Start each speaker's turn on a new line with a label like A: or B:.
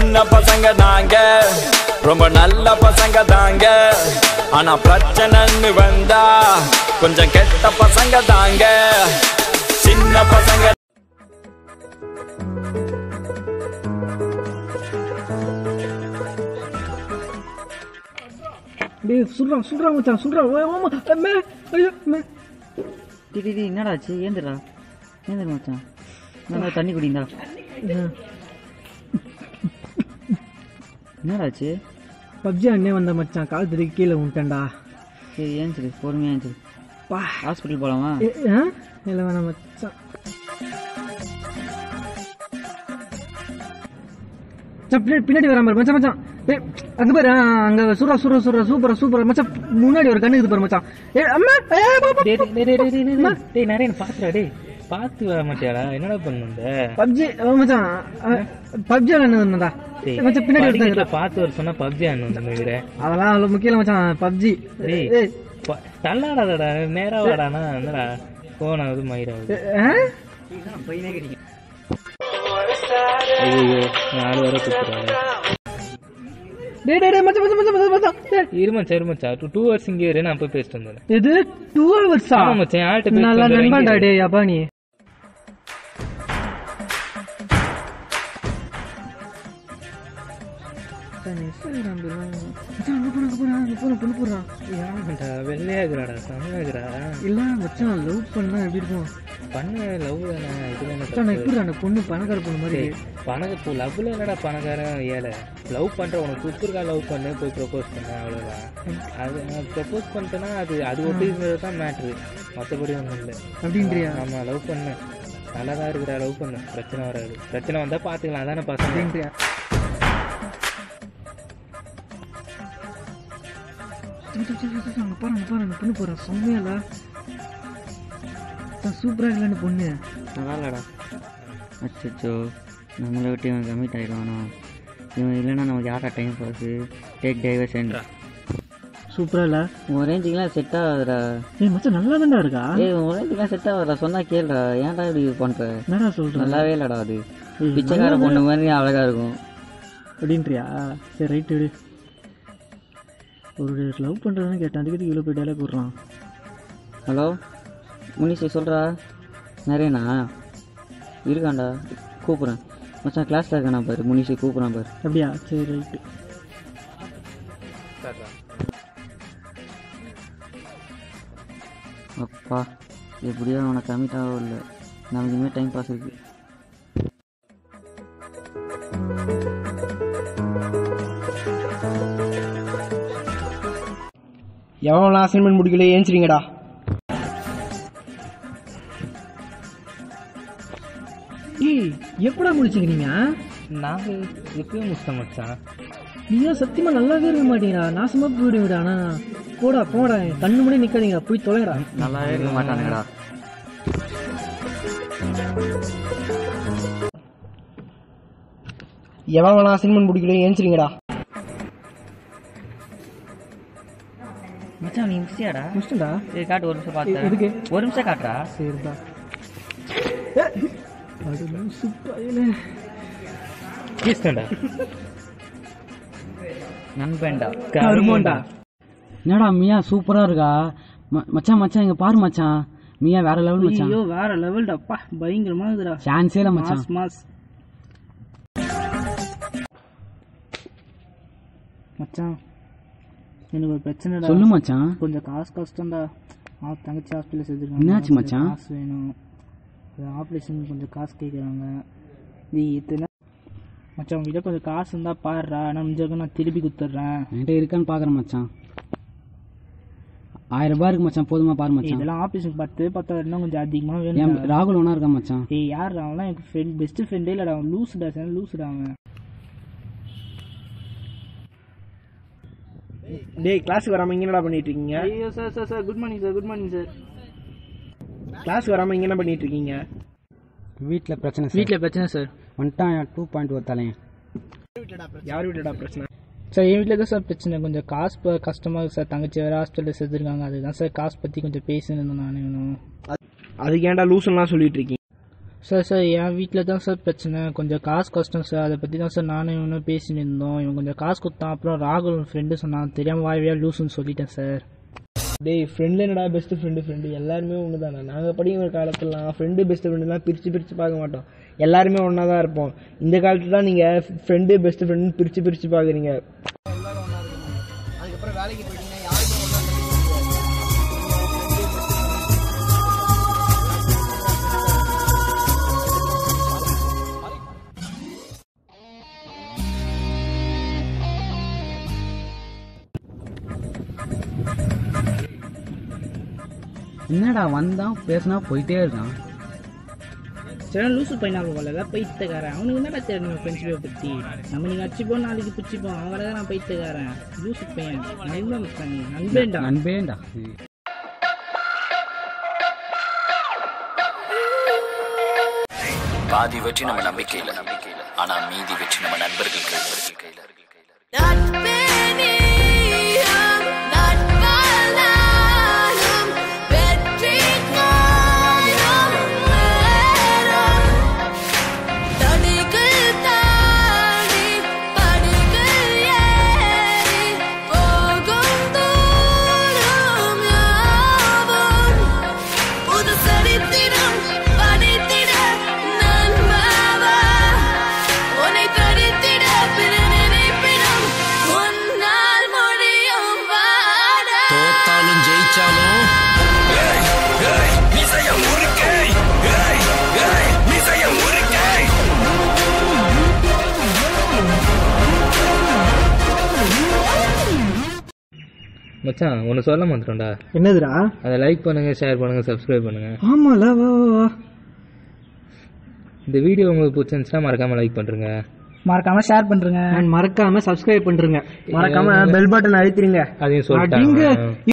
A: சின்ன பசங்க தாங்க, ரொம்ப நல்ல பசங்க தாங்க. ஆனா பிரச்சனைன்னு வந்தா கொஞ்சம் கெட்ட பசங்க தாங்க. சின்ன பசங்க
B: சொல்றா மச்சான் சொல்றா.
C: என்னடாச்சு? ஏந்திரா மச்சான், நல்லா தண்ணி குடிந்தா. என்னடாச்சு?
B: பப்ஜி அண்ணே வந்த மச்சான், கால் திருக்கி கீழே விட்டேன்டா.
C: சரி ஏஞ்சிரு, பொறுமையா ஏஞ்சிரு. ஹாஸ்பிட்டல் போலாமா?
B: இல்லை வேணாம் மச்சான். பின்னாடி வராம மச்சான் மச்சான். அங்க பாரு, அங்க சூரா சூரா சூரா சூப்பரா சூப்பரா மச்சான். முன்னாடி ஒரு கண்ணு இது பாரு மச்சான்.
D: நிறைய பாத்துடா டே, பாத்து வர மாட்டியாடா? என்னடா பண்ணுங்க
B: பப்ஜி மச்சான்? பப்ஜி என்ன மச்சான்? பின்னாடி
D: பாத்து வர சொன்னா பப்ஜி ஆனு
B: அதெல்லாம் அவ்வளவு முக்கியம் மச்சான். பப்ஜி
D: தள்ளாடாதடா, நேரா வாடானா என்னடா போன இது மயிராது. ஐயோ 4 வரை கூப்பிடுறாங்க. இருமச்சா 2 hours இங்கே இரு, நான் போய் பேசிட்டு வந்தேன்.
B: இது 2 hours
D: மச்சான், ஆள்கிட்ட
B: நல்லா நண்பன்டா டே. அப்பா நீ
D: வெள்ளையாகிறாடா, செம்மையாகிறா.
B: இல்ல மச்சான், லவ் பண்ணா எப்படி இருக்கும்?
D: பண்ண லவ் தானே இது.
B: எப்படி அந்த பொண்ணு பணக்கார பொண்ணு மாதிரி
D: பணக்க லவ்ல என்னடா பணக்காரன் ஏழை? லவ் பண்ற உனக்கு குத்துருக்கா, லவ் பண்ணு, போய் ப்ரொபோஸ் பண்ண, அவ்வளவுதான். அது நான் ப்ரொபோஸ் பண்ணிட்டேன்னா அது ஒட்டிங்கிறது தான் மேட்ரு, மற்றபடி ஒன்றும் இல்லை
B: அப்படின்றியா?
D: ஆமா, லவ் பண்ணு, நல்லாதான் இருக்கிறா, லவ் பண்ணு, பிரச்சனை வராது. பிரச்சனை வந்தா பாத்துக்கலாம், அதானே பசங்க.
B: பொண்ணு போறேன் செம்மையால சூப்பரா இல்லைன்னு பொண்ணு.
C: நல்லா இல்லடா. அச்சோ, நம்மளை விட்டு இவன் கம்மிட் ஆகிடுவானோ? இவன் இல்லைன்னா நமக்கு யாரா டைம் பாஸு? Take diversion.
B: சூப்பரா இல்லை?
C: உன் ரேஞ்சுக்கெலாம் செட் ஆகுதுடா.
B: மச்சான் நல்லா தான்டா இருக்கா?
C: உன் ரேஞ்சுக்கெலாம் செட் ஆகுதுடா. சொன்னா கேளுடா, ஏன்டா இப்படி பண்ணுற?
B: என்னடா சொல்ற?
C: நல்லாவே இல்லடா. அது பிச்சைக்கார பொண்ணு மாதிரி அழகா இருக்கும்
B: அப்படின்றியா? சரி ரைட்டு விடு. ஒரு லவ் பண்ணுறதுன்னு கேட்டேன், அதுக்கு இவ்வளோ போய் டேலாக் விட்றான்.
C: ஹலோ முனிஷி, சொல்கிறா. நிறையண்ணா இருக்காண்டா, கூப்பிட்றேன் மச்சான். கிளாஸில் இருக்கானா பாரு, முனிஷி கூப்பிட்றான் பாரு.
B: அப்படியா? சரி ரைட்டு.
C: அப்பா, எப்படியோ அவனை கமிட் ஆகவும் இல்லை. நமக்கு இனிமேல் டைம் பாஸ் இருக்குது.
B: எவ்வளோ அசைன்மெண்ட் முடிக்கல, ஏஞ்சிரிங்கடா. எப்படா முடிச்சுக்கிறீங்க?
D: நாங்க எப்பயும் முடிச்சிட்டோம் மச்சான்.
B: நீங்க சத்தியமா நல்லாவே இருக்க மாட்டீங்களா? நாசமா போயிடுவிடா. ஆனா போடா போடா, கண்ணு முடி நிக்காதீங்க, போய் தொலைங்கடா.
C: நல்லாவே இருக்க மாட்டானுங்கடா.
B: எவ்வளோ அசைன்மெண்ட் முடிக்கல, ஏஞ்சிரிங்கடா.
C: மச்சான் நீ முடிச்சியாடா?
B: முடிச்சுடா.
C: சரி காட்டு, ஒரு நிமிஷம் பார்த்தேன்.
B: எதுக்கு?
C: ஒரு நிமிஷம் காட்டுறா.
B: சரிடா.
C: நண்பன்டா,
B: கருமோண்டா.
C: என்னடா மியா சூப்பரா இருக்கா? மச்சான் மச்சான் இங்க பாரு மச்சான், மியா வேற லெவல் மச்சான்.
B: ஐயோ வேற லெவல்டா, அப்பா பயங்கரமா இருக்குடா.
C: சான்ஸே இல்ல மச்சான்.
B: மாஸ் மச்சான், எனக்கு ஒரு பிரச்சனைடா.
C: சொல்லு மச்சான்.
B: கொஞ்சம் காசு கஷ்டம்டா. தங்கச்சி ஹாஸ்பிட்டல் சேர்த்துருக்காங்க.
C: என்னாச்சு மச்சான்?
B: காசு வேணும், ஆப்ரேஷன் கொஞ்சம் காசு கேட்குறாங்க. நீ இத்தனை மச்சான் உங்ககிட்ட கொஞ்சம் காசு இருந்தால் பாடுறா, நான் முடிஞ்சாக்க நான் திருப்பி கொடுத்துட்றேன்.
C: என்கிட்ட இருக்கான்னு பார்க்குறேன் மச்சான். 1000 ரூபாய் இருக்கு மச்சான், போதுமா பாரு மச்சான்.
B: இதெல்லாம் ஆப்ரேஷன் 10 இன்னும் கொஞ்சம் அதிகமாக வேணும்.
C: ராகுல் ஒன்றா இருக்கான் மச்சான்.
B: ஏய் யார் அவன்லாம் எனக்கு ஃப்ரெண்ட், பெஸ்ட் ஃப்ரெண்டே இல்லைடா. அவன் லூசுடா, சார் லூசுடா அவன். டேய் கிளாஸுக்கு வராமல் இங்கே என்னடா பண்ணிட்டு இருக்கீங்க? ஐயோ sir sir sir good morning sir, good morning sir. Class வராமல் இங்கே என்ன பண்ணிட்டு இருக்கீங்க?
C: வீட்டில் பிரச்சனை.
B: வீட்டில் பிரச்சனை சார்.
C: வந்துட்டான் 2.1 ஒருத்தாலையும்.
B: யார் வீட்டடா பிரச்சனை? சார் என் வீட்டில் தான் சார் பிரச்சனை. கொஞ்சம் காசு கஷ்டமாக இருக்குது சார். தங்கச்சி வேறு ஹாஸ்பிட்டலில் சேர்த்துருக்காங்க. அதுதான் சார் காசு பற்றி கொஞ்சம் பேசினேன் நான். வேணும் அதுக்கு ஏன்டா லூசுலாம் சொல்லிட்டு இருக்கீங்க? சார் என் வீட்டில் தான் சார் பிரச்சனை, கொஞ்சம் காசு கஷ்டம் சார். அதை பற்றி தான் சார் நானும் இவனும் பேசின்னு இருந்தோம். இவன் கொஞ்சம் காசு கொடுத்தான், அப்புறம் ராகுல் ஃப்ரெண்டு சொன்னான், தெரியாமல் வாய்வையாக லூசுன்னு சொல்லிட்டேன் சார்.
E: டேய் ஃப்ரெண்டில் என்னடா பெஸ்ட்டு ஃப்ரெண்டு எல்லாருமே ஒன்று தானே. நாங்கள் படிக்கிற காலத்துலாம் ஃப்ரெண்டு பெஸ்ட்டு ஃப்ரெண்டுலாம் பிரித்து பார்க்க மாட்டோம், எல்லாருமே ஒன்றா தான் இருப்போம். இந்த காலத்தில் தான் நீங்கள் ஃப்ரெண்டு பெஸ்ட்டு ஃப்ரெண்டுன்னு பிரித்து பார்க்குறீங்க. அதுக்கப்புறம் வேலைக்கு போயிட்டீங்கன்னா
F: என்னடா வந்தான் பேசினா போயிட்டே இருக்கான்.
B: சரி லூசு பையனாக போகல பைத்தக்காரன். அவனுக்கு என்னடா தெரியும் ஃப்ரெண்ட்ஷிப்பை பற்றி. நம்ம நீங்கள் அடிச்சுப்போம் நாளைக்கு பிடிச்சிப்போம், அவன் தான் நான் பைத்தக்காரன் லூசு பையன். நண்பேண்டா.
A: பாதி வெற்றி நம்ம நம்பிக்கையில், ஆனா மீதி வெற்றி நம்ம நண்பர்கள் கையில்.
D: மச்சான் ஒன்று சொல்ல மாட்டோம்டா.
E: என்னதுடா?
D: அதை லைக் பண்ணுங்க, ஷேர் பண்ணுங்க, சப்ஸ்கிரைப் பண்ணுங்க.
E: ஆமால வா.
D: இந்த வீடியோ உங்களுக்கு பிடிச்சிருந்துச்சுன்னா மறக்காம லைக் பண்ணுங்க,
B: மறக்காம ஷேர் பண்ணுறேங்க,
E: மறக்காம சப்ஸ்கிரைப் பண்ணுறேங்க, மறக்காம பெல் பட்டன் அழுத்திடுங்க.
D: அதையும் சொல்லிட்டாங்க.